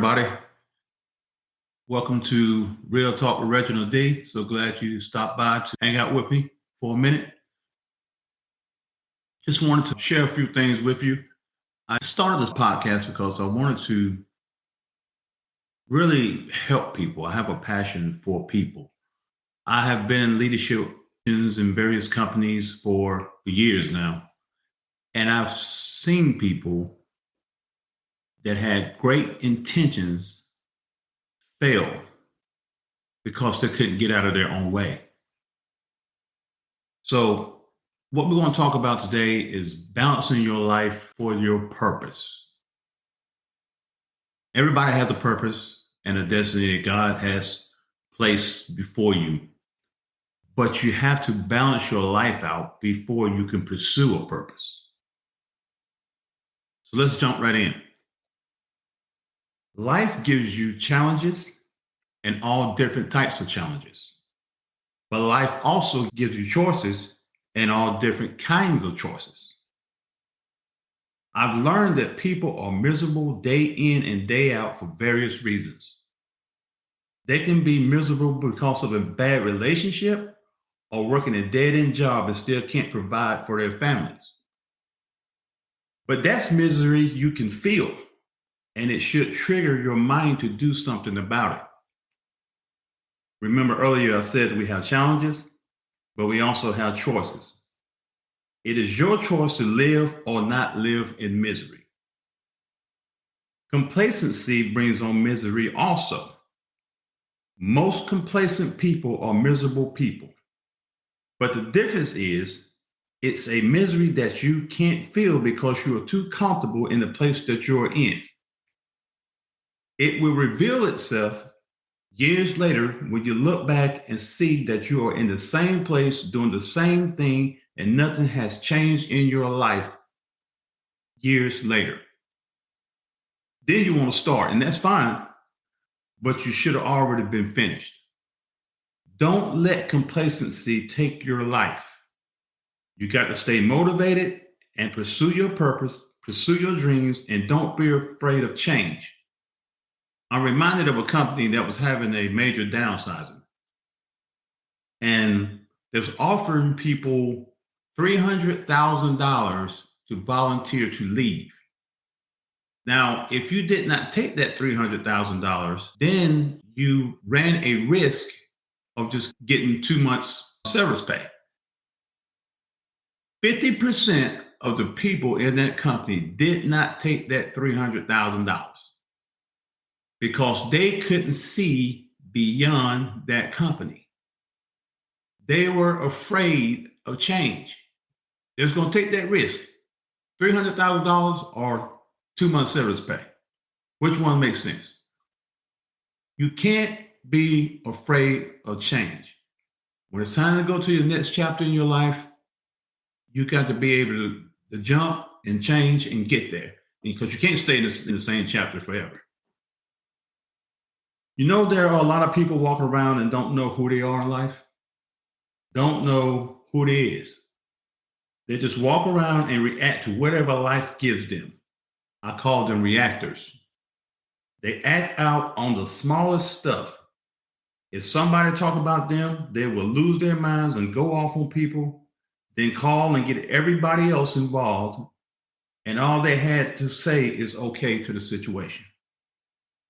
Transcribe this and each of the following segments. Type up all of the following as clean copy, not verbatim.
everybody. Welcome to Real Talk with Reginald D. So glad you stopped by to hang out with me for a minute. Just wanted to share a few things with you. I started this podcast because I wanted to really help people. I have a passion for people. I have been in leadership in various companies for years now, and I've seen people that had great intentions fail because they couldn't get out of their own way. So what we're going to talk about today is balancing your life for your purpose. Everybody has a purpose and a destiny that God has placed before you, but you have to balance your life out before you can pursue a purpose. So let's jump right in. Life gives you challenges and all different types of challenges. But life also gives you choices and all different kinds of choices. I've learned that people are miserable day in and day out for various reasons. They can be miserable because of a bad relationship or working a dead-end job and still can't provide for their families. But that's misery you can feel, and it should trigger your mind to do something about it. Remember earlier I said we have challenges, but we also have choices. It is your choice to live or not live in misery. Complacency brings on misery also. Most complacent people are miserable people. But the difference is it's a misery that you can't feel because you are too comfortable in the place that you're in. It will reveal itself years later when you look back and see that you are in the same place doing the same thing and nothing has changed in your life years later. Then you want to start, and that's fine, but you should have already been finished. Don't let complacency take your life. You got to stay motivated and pursue your purpose, pursue your dreams, and don't be afraid of change. I'm reminded of a company that was having a major downsizing, and they was offering people $300,000 to volunteer to leave. Now, if you did not take that $300,000, then you ran a risk of just getting 2 months severance pay. 50% of the people in that company did not take that $300,000 because they couldn't see beyond that company. They were afraid of change. They was going to take that risk. $300,000 or 2 months severance pay. Which one makes sense? You can't be afraid of change. When it's time to go to your next chapter in your life, you got to be able to jump and change and get there, because you can't stay in the same chapter forever. You know, there are a lot of people walking around and don't know who they are in life, don't know who they is. They just walk around and react to whatever life gives them. I call them reactors. They act out on the smallest stuff. If somebody talk about them, they will lose their minds and go off on people, then call and get everybody else involved. And all they had to say is okay to the situation.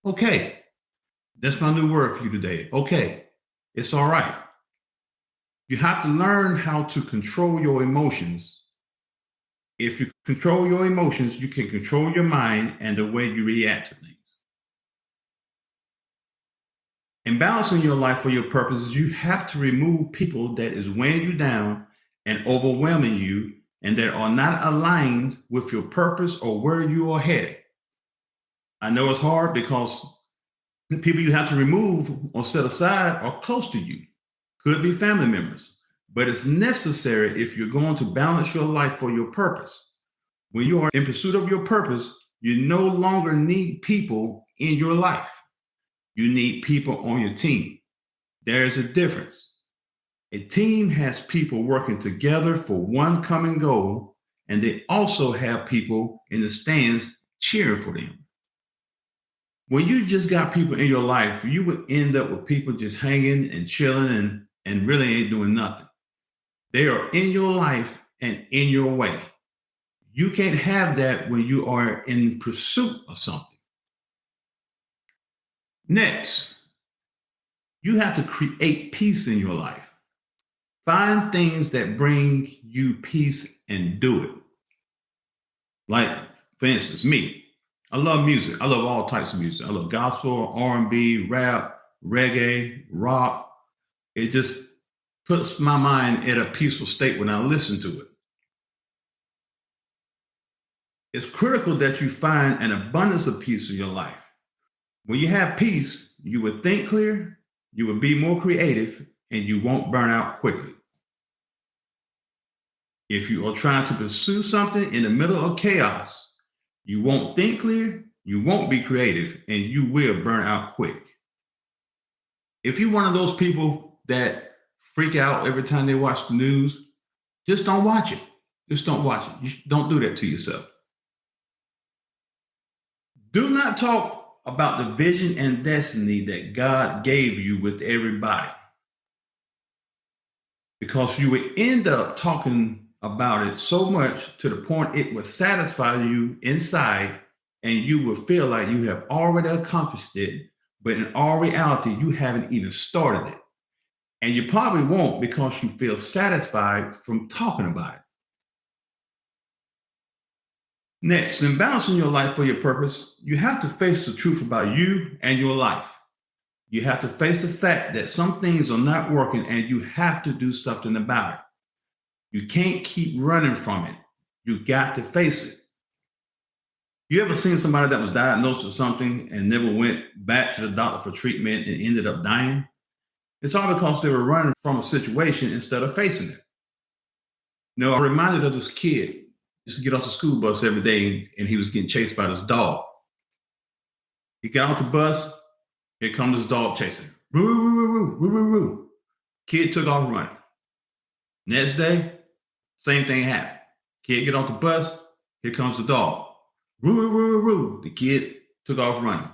Okay. That's my new word for you today. Okay. It's all right. You have to learn how to control your emotions. If you control your emotions, you can control your mind and the way you react to things. In balancing your life for your purposes, you have to remove people that is weighing you down and overwhelming you and that are not aligned with your purpose or where you are headed. I know it's hard because the people you have to remove or set aside are close to you. Could be family members, but it's necessary if you're going to balance your life for your purpose. When you are in pursuit of your purpose, you no longer need people in your life. You need people on your team. There's a difference. A team has people working together for one common goal, and they also have people in the stands cheering for them. When you just got people in your life, you would end up with people just hanging and chilling and really ain't doing nothing. They are in your life and in your way. You can't have that when you are in pursuit of something. Next, you have to create peace in your life. Find things that bring you peace and do it. Like, for instance, me. I love music. I love all types of music. I love gospel, R&B, rap, reggae, rock. It just puts my mind in a peaceful state when I listen to it. It's critical that you find an abundance of peace in your life. When you have peace, you will think clear, you will be more creative, and you won't burn out quickly. If you are trying to pursue something in the middle of chaos, you won't think clear, you won't be creative, and you will burn out quick. If you're one of those people that freak out every time they watch the news, just don't watch it. Just don't watch it. You don't do that to yourself. Do not talk about the vision and destiny that God gave you with everybody, because you would end up talking about it so much to the point it will satisfy you inside, and you will feel like you have already accomplished it, but in all reality, you haven't even started it. And you probably won't, because you feel satisfied from talking about it. Next, in balancing your life for your purpose, you have to face the truth about you and your life. You have to face the fact that some things are not working and you have to do something about it. You can't keep running from it. You got to face it. You ever seen somebody that was diagnosed with something and never went back to the doctor for treatment and ended up dying? It's all because they were running from a situation instead of facing it. I'm reminded of this kid. He used to get off the school bus every day and he was getting chased by this dog. He got off the bus, here comes this dog chasing him. Woo, woo, woo, woo, woo, woo, woo. Kid took off running. Next day, same thing happened. Kid get off the bus, here comes the dog. Woo, woo, woo, woo. The kid took off running.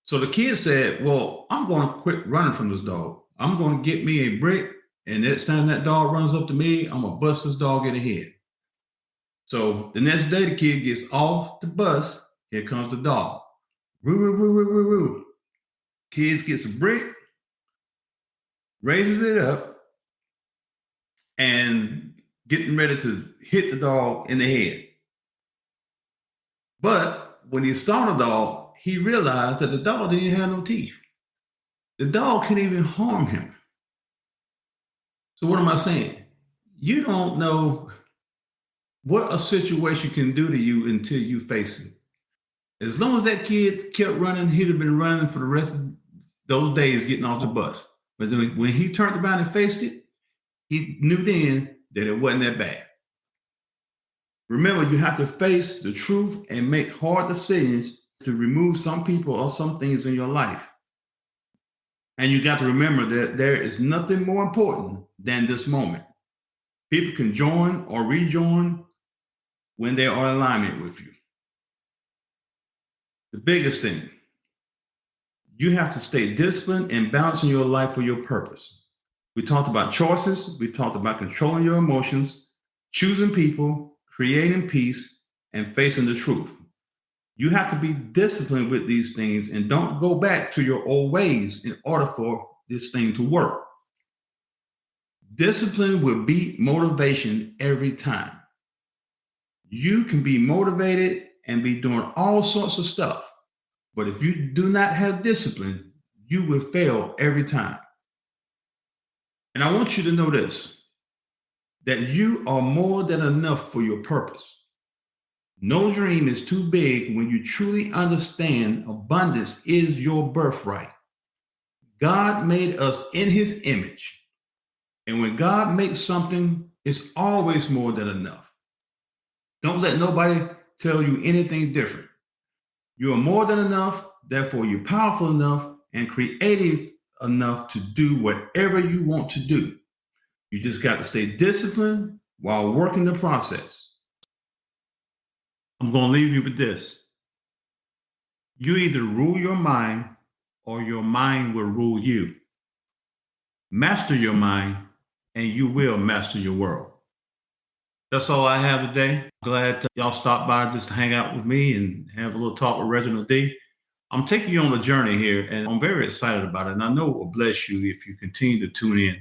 So the kid said, well, I'm going to quit running from this dog. I'm going to get me a brick, and next time that dog runs up to me, I'm going to bust this dog in the head. So the next day, the kid gets off the bus. Here comes the dog. Woo, woo, woo, woo, woo, woo. Kid gets a brick, raises it up, and getting ready to hit the dog in the head. But when he saw the dog, he realized that the dog didn't have no teeth. The dog couldn't even harm him. So what am I saying? You don't know what a situation can do to you until you face it. As long as that kid kept running, he'd have been running for the rest of those days getting off the bus. But then when he turned around and faced it, he knew then that it wasn't that bad. Remember, you have to face the truth and make hard decisions to remove some people or some things in your life. And you got to remember that there is nothing more important than this moment. People can join or rejoin when they are in alignment with you. The biggest thing, you have to stay disciplined and balancing your life for your purpose. We talked about choices. We talked about controlling your emotions, choosing people, creating peace, and facing the truth. You have to be disciplined with these things and don't go back to your old ways in order for this thing to work. Discipline will beat motivation every time. You can be motivated and be doing all sorts of stuff, but if you do not have discipline, you will fail every time. And I want you to know this, that you are more than enough for your purpose. No dream is too big when you truly understand abundance is your birthright. God made us in his image. And when God makes something, it's always more than enough. Don't let nobody tell you anything different. You are more than enough, therefore you're powerful enough and creative enough to do whatever you want to do. You just got to stay disciplined while working the process. I'm going to leave you with this. You either rule your mind or your mind will rule you. Master your mind and you will master your world. That's all I have today. Glad y'all stopped by just to hang out with me and have a little talk with Reginald D. I'm taking you on a journey here and I'm very excited about it. And I know it will bless you if you continue to tune in.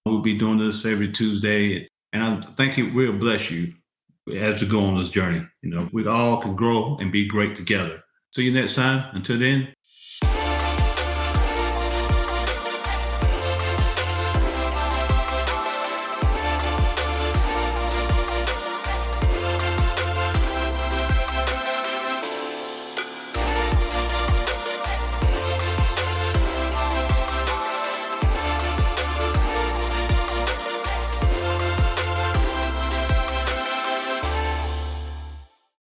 We'll be doing this every Tuesday. And I think it will bless you as we go on this journey. We all can grow and be great together. See you next time. Until then,